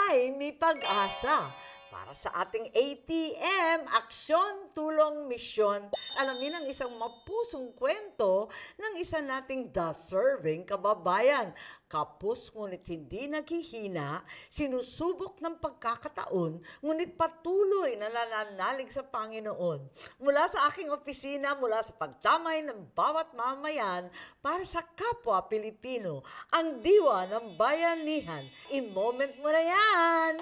ay may pag-asa para sa ating ATM, Aksyon, Tulong, Misyon. Alamin ang isang mapusong kwento ng isa nating deserving kababayan. Kapos ngunit hindi naghihina, sinusubok ng pagkakataon, ngunit patuloy na nananalig sa Panginoon. Mula sa aking opisina, mula sa pagdamay ng bawat mamayan para sa kapwa Pilipino, ang diwa ng bayanihan. I-moment mo na yan!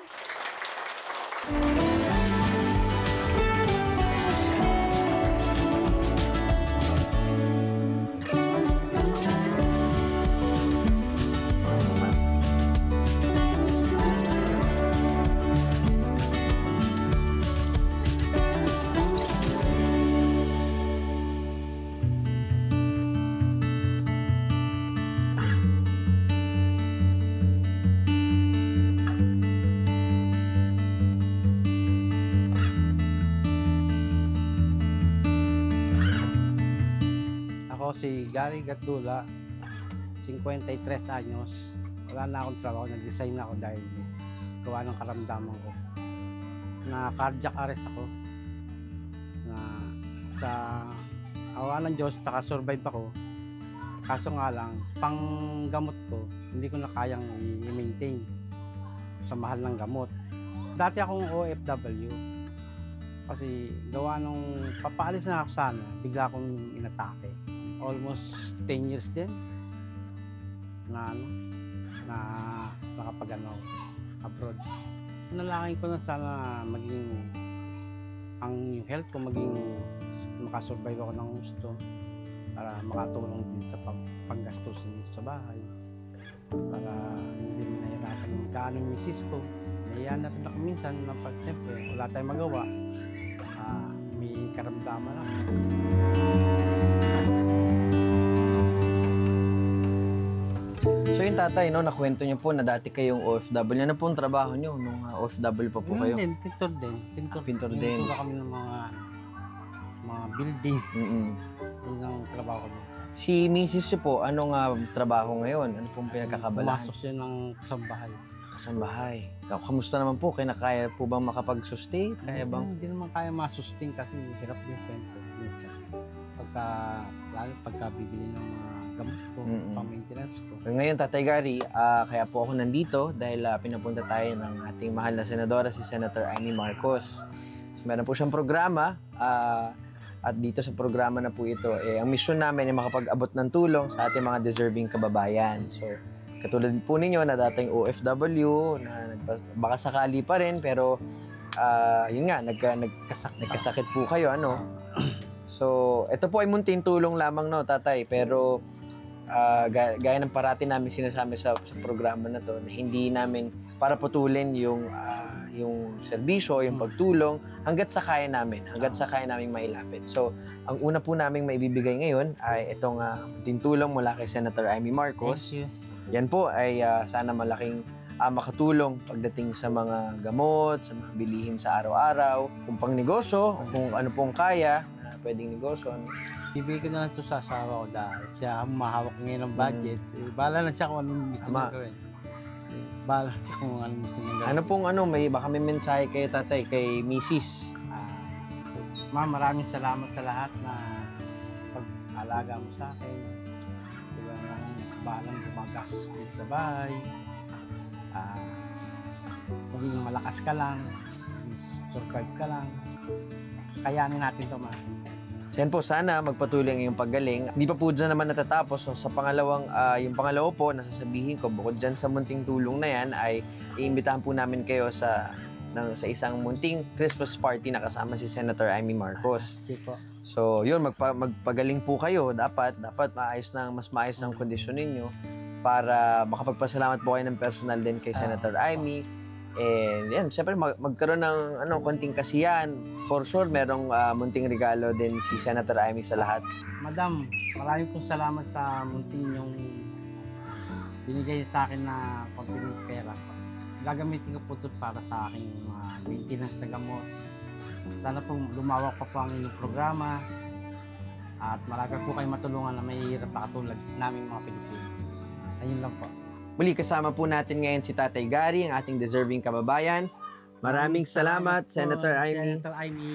Ako si Gary Gatdula, 53 anyos. Wala na akong trabaho, nag-resign na ako dahil gawa ng karamdaman ko. Na cardiac arrest ako. Na sa awa ng Diyos, naka-survive ako. Kaso nga lang, pang gamot ko, hindi ko na kayang i-maintain sa mahal ng gamot. Dati akong OFW. Kasi gawa nung papaalis na ako sana, bigla akong inatake. Almost 10 years din na nakapag-ano abroad. Nalangin ko na sana maging ang health ko maging makasurvive ako ng gusto para makatulong din sa paggastusin sa bahay para hindi mo nahirapan yung gaano yung misis ko. Nahiyan na rin ako minsan na pag siyempre wala tayong magawa, may karamdaman lang. So yung tatay, no, nakwento niyo po na dati kayong OFW. Ano pong trabaho niyo nung OFW pa po kayo? Pintor din. Pintor din. Pintor kami ng mga building. Yun ang trabaho ko. Si Mrs. niyo po, anong trabaho ngayon? Ano pong pinagkakabalahan? Pumasok siya ng kasambahay. Kasambahay. Kamusta naman po? Kaya po bang makapag-sustain? Kaya bang? Hindi naman kaya masustain kasi hirap din siyempre. Pagka bibili ng mga gamot ko, pang-maintenance ko. Ngayon, Tatay Gary, kaya po ako nandito dahil pinapunta tayo ng ating mahal na senadora, si Senator Amy Marcos. So, meron po siyang programa at dito sa programa na po ito, ang misyon namin ay makapag-abot ng tulong sa ating mga deserving kababayan. So, katulad po ninyo na dating OFW, na baka sakali pa rin, pero yun nga, nagkasakit po kayo, ano? So, ito po ay munting tulong lamang, no, tatay, pero gaya ng parati namin sinasabi sa programa na to, na hindi namin para putulin yung serbisyo, yung pagtulong, hanggat sa kaya namin mailapit. So, ang una po namin maibibigay ngayon ay itong munting tulong mula kay Senator Amy Marcos. Thank you. Yan po ay sana malaking makatulong pagdating sa mga gamot, sa mga bilihin sa araw-araw, kung pang negosyo, kung ano pong kaya, pwedeng negosyo. Bibigay ko na lang ito sa asawa ko dahil siya mahawak ngayon ng budget. Bahala na siya kung anong gusto niya gawin. Bahala siya kung anong gusto niya gawin. Ano pong baka may mensahe kayo, tatay, kay Mrs. Ma'am, maraming salamat sa lahat na pag-alaga mo sa akin. Diba lang, bahalang gumagastos din sa bahay. Maging malakas ka lang, survive ka lang. Kayanin natin ito, ma'am. Yan po, sana magpatuloy ang iyong paggaling. Hindi pa po dyan naman natatapos. So, sa yung pangalawa po, nasasabihin ko, bukod dyan sa munting tulong na yan, ay iimbitahan po namin kayo sa isang munting Christmas party na kasama si Senator Amy Marcos. Okay po. So, yun, magpagaling po kayo. Dapat mas maayos ang kondisyon ninyo para makapagpasalamat po kayo ng personal din kay Senator Amy. And yan, siyempre magkaroon ng konting kasiyahan. For sure, merong munting regalo din si Senator Amy sa lahat. Madam, maraming pong salamat sa munting yung binigay sa akin na konting pera. Gagamitin ko po ito para sa aking maintenance na gamot. Sana po lumawak pa po ang inyong programa at marami po kayo matulungan na may hirap na katulad namin mga Pilipino. Ayun lang po. Muli kasama po natin ngayon si Tatay Gary, ang ating deserving kababayan. Maraming salamat, Senator Amy. Senator Amy.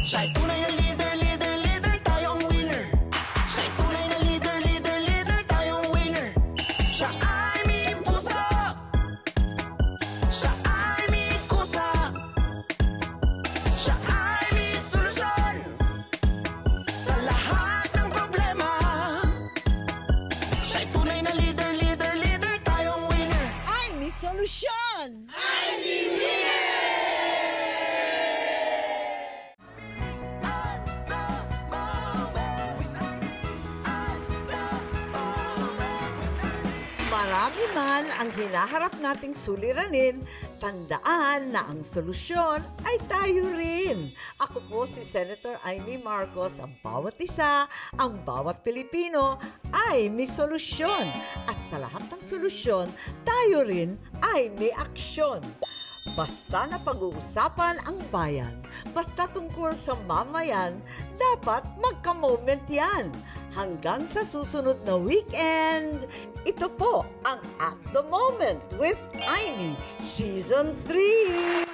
Siya'y tunay na leader, leader, leader, tayong winner. Siya'y tunay na leader, leader, leader, tayong winner. Siya ay may puso. Siya ay may kusa. Siya ay may solusyon sa lahat ng problema. Siya'y tunay na leader, leader, leader, tayong winner. Ay, may solusyon! Marami man ang hinaharap nating suliranin, tandaan na ang solusyon ay tayo rin. Ako po si Senator Amy Marcos, ang bawat isa, ang bawat Pilipino ay may solusyon. At sa lahat ng solusyon, tayo rin ay may aksyon. Basta na pag-uusapan ang bayan, basta tungkol sa mamayan, dapat magka-moment yan. Hanggang sa susunod na weekend, ito po ang At The Moment with Amy Season 3.